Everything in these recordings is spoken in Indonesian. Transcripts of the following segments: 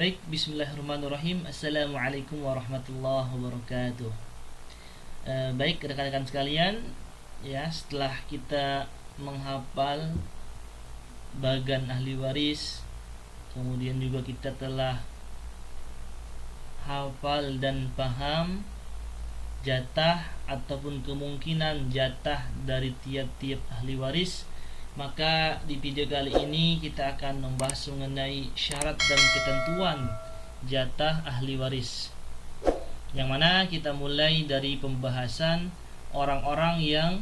Baik, bismillahirrahmanirrahim. Assalamualaikum warahmatullahi wabarakatuh. Baik rekan-rekan sekalian, ya setelah kita menghafal bagan ahli waris, kemudian juga kita telah hafal dan paham jatah ataupun kemungkinan jatah dari tiap-tiap ahli waris, maka di video kali ini kita akan membahas mengenai syarat dan ketentuan jatah ahli waris, yang mana kita mulai dari pembahasan orang-orang yang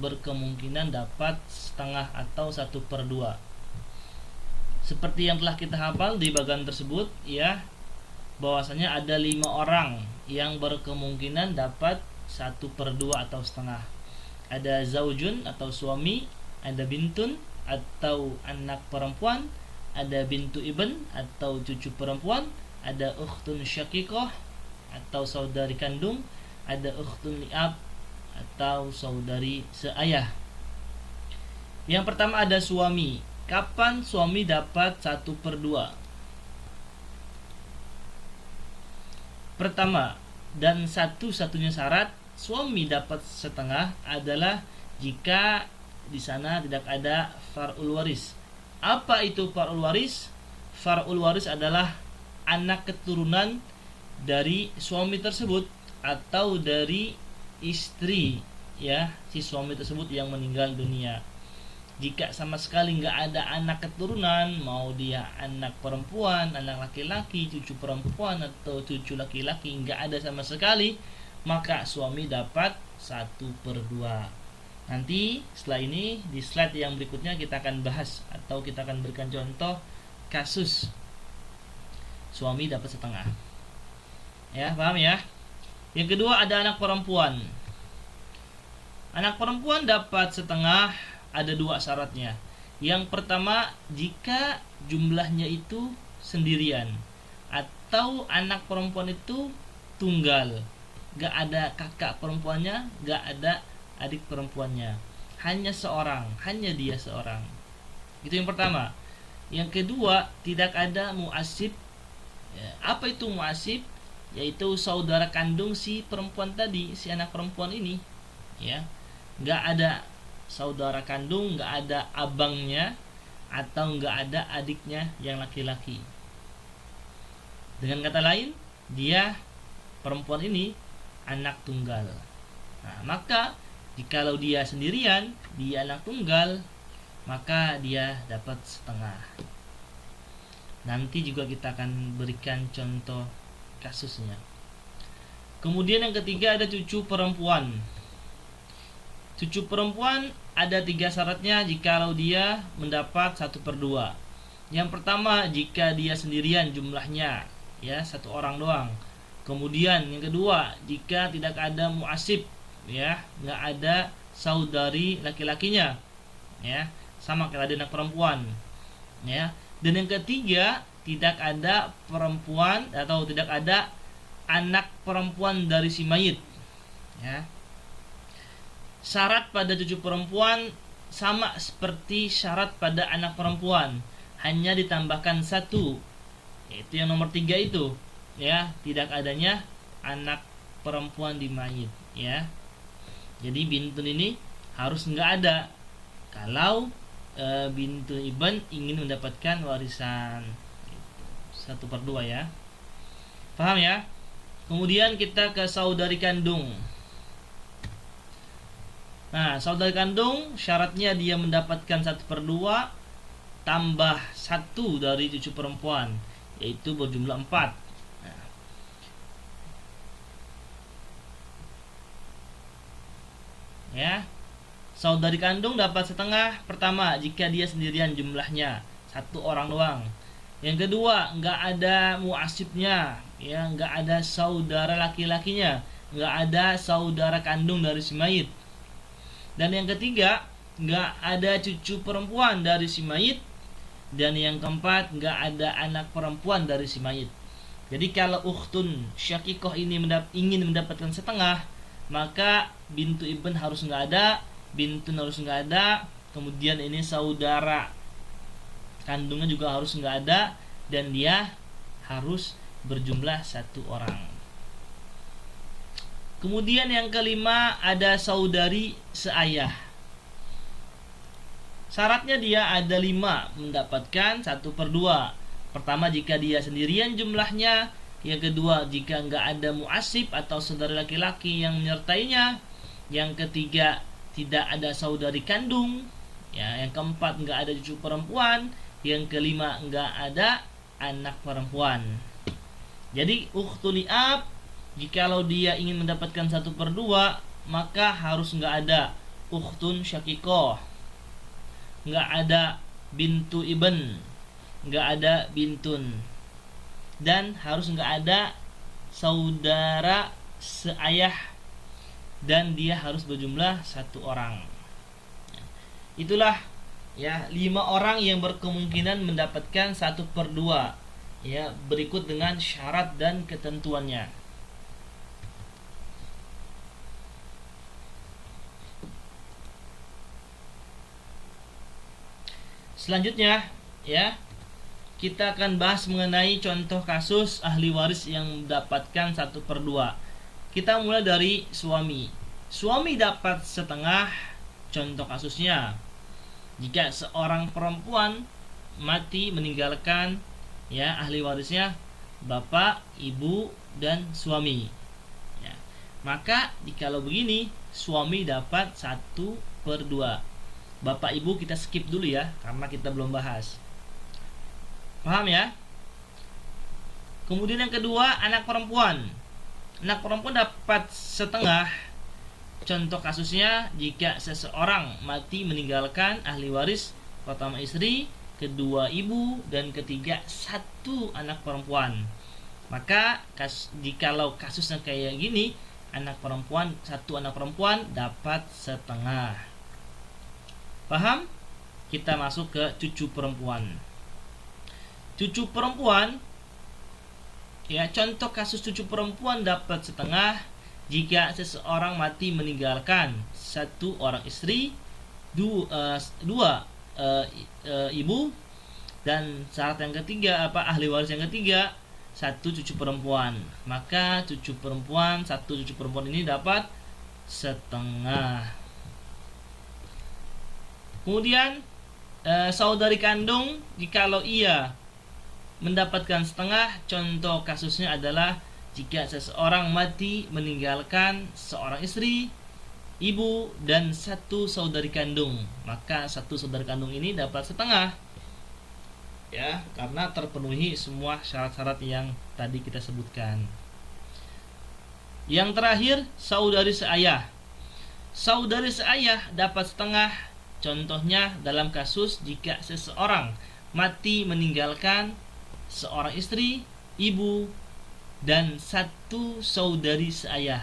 berkemungkinan dapat setengah atau 1/2. Seperti yang telah kita hafal di bagian tersebut, ya, bahwasanya ada 5 orang yang berkemungkinan dapat 1/2 atau setengah. Ada zaujun atau suami, ada bintun atau anak perempuan, ada bintu ibn atau cucu perempuan, ada ukhtun syakikoh atau saudari kandung, ada ukhtun li'ab atau saudari seayah. Yang pertama ada suami. Kapan suami dapat 1/2? Pertama dan satu-satunya syarat suami dapat setengah adalah jika di sana tidak ada far'ul waris. Apa itu far'ul waris? Far'ul waris adalah anak keturunan dari suami tersebut atau dari istri, ya, si suami tersebut yang meninggal dunia. Jika sama sekali nggak ada anak keturunan, mau dia anak perempuan, anak laki-laki, cucu perempuan atau cucu laki-laki, nggak ada sama sekali, maka suami dapat 1/2. Nanti setelah ini di slide yang berikutnya kita akan bahas atau kita akan berikan contoh kasus suami dapat setengah. Ya, paham ya? Yang kedua ada anak perempuan. Anak perempuan dapat setengah, ada 2 syaratnya. Yang pertama, jika jumlahnya itu sendirian atau anak perempuan itu tunggal, gak ada kakak perempuannya, gak ada adik perempuannya, hanya seorang, hanya dia seorang. Itu yang pertama. Yang kedua, tidak ada muasib. Ya, apa itu muasib? Yaitu saudara kandung si perempuan tadi, si anak perempuan ini, ya, nggak ada saudara kandung, nggak ada abangnya atau nggak ada adiknya yang laki-laki. Dengan kata lain, dia perempuan ini anak tunggal. Nah, maka jikalau dia sendirian, dia anak tunggal, maka dia dapat setengah. Nanti juga kita akan berikan contoh kasusnya. Kemudian yang ketiga ada cucu perempuan. Cucu perempuan ada 3 syaratnya jikalau dia mendapat 1/2. Yang pertama, jika dia sendirian jumlahnya, ya, 1 orang doang. Kemudian yang kedua, jika tidak ada muasib, ya, nggak ada saudari laki-lakinya, ya, sama kayak ada anak perempuan, ya. Dan yang ketiga, tidak ada perempuan atau tidak ada anak perempuan dari si mayit, ya. Syarat pada cucu perempuan sama seperti syarat pada anak perempuan, hanya ditambahkan 1, yaitu yang nomor 3 itu, ya, tidak adanya anak perempuan di mayit, ya. Jadi bintun ini harus nggak ada kalau bintu ibn ingin mendapatkan warisan 1/2, ya. Paham ya? Kemudian kita ke saudari kandung. Nah, saudari kandung syaratnya dia mendapatkan 1/2 tambah 1 dari cucu perempuan, yaitu berjumlah 4. Nah, ya, saudari kandung dapat setengah. Pertama, jika dia sendirian jumlahnya 1 orang doang. Yang kedua, nggak ada muasibnya, ya, nggak ada saudara laki-lakinya, nggak ada saudara kandung dari si mayit. Dan yang ketiga, nggak ada cucu perempuan dari si mayit. Dan yang keempat, nggak ada anak perempuan dari si mayit. Jadi kalau ukhtun syakikoh ini ingin mendapatkan setengah, maka bintu ibn harus nggak ada, bintun harus nggak ada, kemudian ini saudara kandungnya juga harus nggak ada, dan dia harus berjumlah 1 orang. Kemudian yang kelima ada saudari seayah. Syaratnya dia ada 5, mendapatkan 1/2. Pertama, jika dia sendirian jumlahnya. Yang kedua, jika enggak ada muasib atau saudara laki-laki yang menyertainya. Yang ketiga, tidak ada saudari kandung. Ya, yang keempat, enggak ada cucu perempuan. Yang kelima, enggak ada anak perempuan. Jadi ukhtul li'ab, jikalau dia ingin mendapatkan 1/2, maka harus enggak ada ukhtun syaqiqah, enggak ada bintu ibn, enggak ada bintun, dan harus enggak ada saudara seayah, dan dia harus berjumlah 1 orang. Itulah ya 5 orang yang berkemungkinan mendapatkan 1/2. Ya, berikut dengan syarat dan ketentuannya. Selanjutnya, ya, kita akan bahas mengenai contoh kasus ahli waris yang mendapatkan 1/2. Kita mulai dari suami. Suami dapat setengah. Contoh kasusnya, jika seorang perempuan mati meninggalkan ya ahli warisnya bapak, ibu, dan suami. Ya. Maka jikalau begini, suami dapat 1/2. Bapak ibu kita skip dulu ya, karena kita belum bahas. Paham ya? Kemudian yang kedua, anak perempuan. Anak perempuan dapat setengah. Contoh kasusnya, jika seseorang mati meninggalkan ahli waris, pertama istri, kedua ibu, dan ketiga 1 anak perempuan. Maka jikalau kasusnya kayak gini, anak perempuan, 1 anak perempuan dapat setengah. Paham? Kita masuk ke cucu perempuan. Cucu perempuan, ya, contoh kasus cucu perempuan dapat setengah jika seseorang mati meninggalkan 1 orang istri, 2 ibu, dan syarat yang ketiga ahli waris yang ketiga 1 cucu perempuan. Maka cucu perempuan, 1 cucu perempuan ini dapat setengah. Kemudian saudari kandung, jikalau ia mendapatkan setengah, contoh kasusnya adalah jika seseorang mati meninggalkan seorang istri, ibu, dan 1 saudari kandung. Maka 1 saudari kandung ini dapat setengah. Ya, karena terpenuhi semua syarat-syarat yang tadi kita sebutkan. Yang terakhir, saudari seayah. Saudari seayah dapat setengah. Contohnya dalam kasus jika seseorang mati meninggalkan seorang istri, ibu, dan 1 saudari seayah.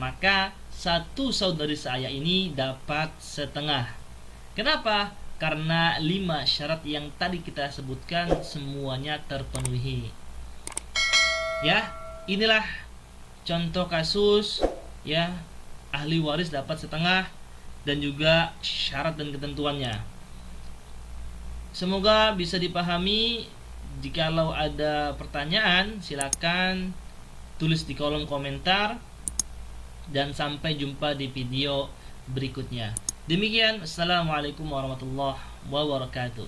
Maka 1 saudari seayah ini dapat setengah. Kenapa? Karena 5 syarat yang tadi kita sebutkan semuanya terpenuhi. Ya, inilah contoh kasus ya ahli waris dapat setengah dan juga syarat dan ketentuannya. Semoga bisa dipahami. Jikalau ada pertanyaan, silakan tulis di kolom komentar. Dan sampai jumpa di video berikutnya. Demikian, assalamualaikum warahmatullahi wabarakatuh.